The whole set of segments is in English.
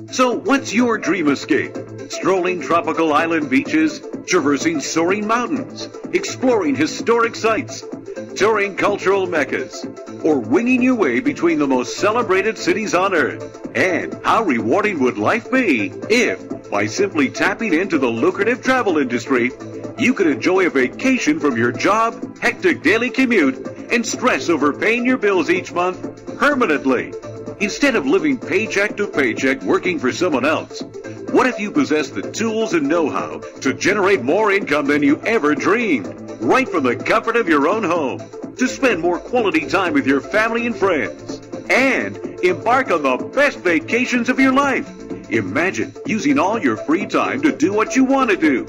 So what's your dream escape? Strolling tropical island beaches, traversing soaring mountains, exploring historic sites, touring cultural meccas, or winging your way between the most celebrated cities on earth? And how rewarding would life be if, by simply tapping into the lucrative travel industry, you could enjoy a vacation from your job, hectic daily commute, and stress over paying your bills each month permanently? Instead of living paycheck to paycheck working for someone else, what if you possess the tools and know-how to generate more income than you ever dreamed, right from the comfort of your own home, to spend more quality time with your family and friends, and embark on the best vacations of your life? Imagine using all your free time to do what you want to do,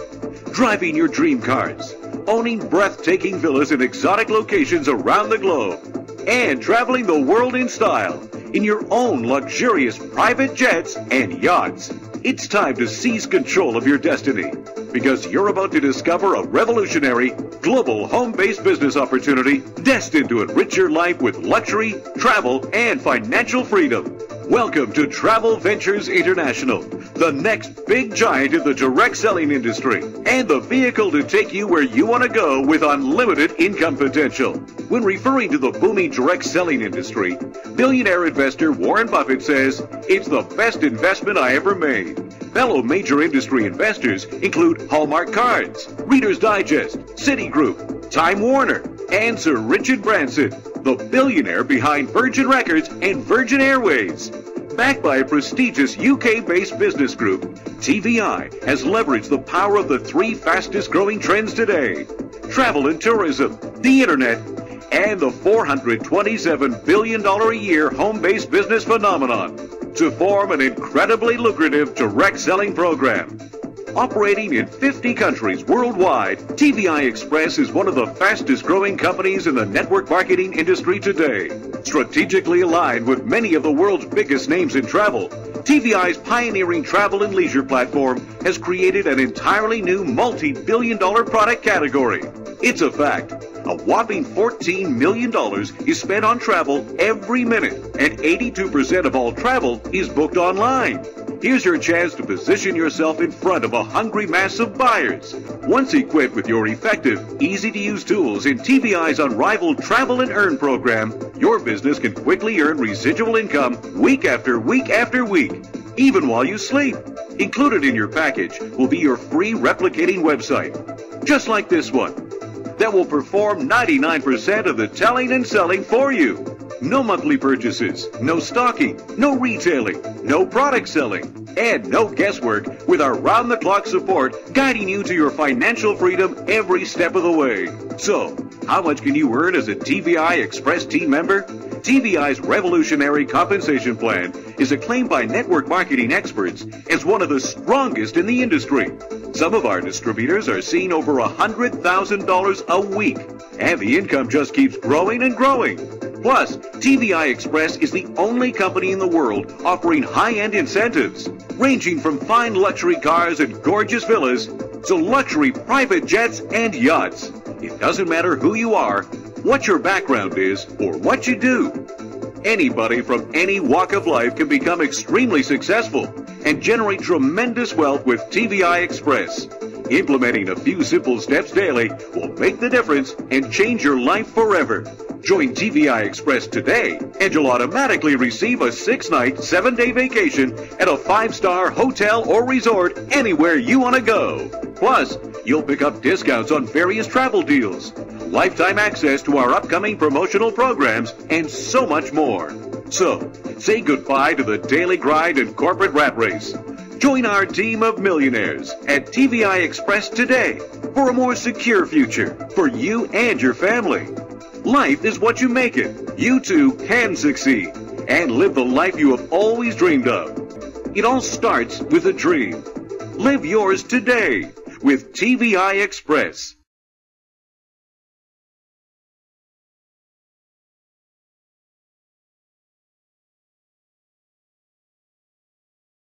driving your dream cars, owning breathtaking villas in exotic locations around the globe, and traveling the world in style in your own luxurious private jets and yachts. It's time to seize control of your destiny, because you're about to discover a revolutionary, global home-based business opportunity destined to enrich your life with luxury, travel, and financial freedom. Welcome to Travel Ventures International, the next big giant in the direct selling industry, and the vehicle to take you where you want to go with unlimited income potential. When referring to the booming direct selling industry, billionaire investor Warren Buffett says, "It's the best investment I ever made." Fellow major industry investors include Hallmark Cards, Reader's Digest, Citigroup, Time Warner, and Sir Richard Branson, the billionaire behind Virgin Records and Virgin Airways. Backed by a prestigious UK-based business group, TVI has leveraged the power of the three fastest-growing trends today: travel and tourism, the internet, and the $427 billion a year home-based business phenomenon, to form an incredibly lucrative direct selling program. Operating in 50 countries worldwide, TVI Express is one of the fastest growing companies in the network marketing industry today. Strategically aligned with many of the world's biggest names in travel, TVI's pioneering travel and leisure platform has created an entirely new multi-billion-dollar product category. It's a fact. A whopping $14 million is spent on travel every minute, and 82% of all travel is booked online. Here's your chance to position yourself in front of a hungry mass of buyers. Once equipped with your effective, easy-to-use tools in TVI's unrivaled Travel and Earn program, your business can quickly earn residual income week after week after week, even while you sleep. Included in your package will be your free replicating website, just like this one, that will perform 99% of the telling and selling for you. No monthly purchases, no stocking, no retailing, no product selling, and no guesswork with our round-the-clock support guiding you to your financial freedom every step of the way. So, how much can you earn as a TVI Express team member? TVI's revolutionary compensation plan is acclaimed by network marketing experts as one of the strongest in the industry. Some of our distributors are seeing over $100,000 a week, and the income just keeps growing and growing. Plus, TVI Express is the only company in the world offering high-end incentives, ranging from fine luxury cars and gorgeous villas to luxury private jets and yachts. It doesn't matter who you are, what your background is, or what you do. Anybody from any walk of life can become extremely successful and generate tremendous wealth with TVI Express. Implementing a few simple steps daily will make the difference and change your life forever. Join TVI Express today, and you'll automatically receive a 6-night, 7-day vacation at a 5-star hotel or resort anywhere you want to go. Plus, you'll pick up discounts on various travel deals, lifetime access to our upcoming promotional programs, and so much more. So, say goodbye to the daily grind and corporate rat race. Join our team of millionaires at TVI Express today for a more secure future for you and your family. Life is what you make it. You too can succeed and live the life you have always dreamed of. It all starts with a dream. Live yours today with TVI Express.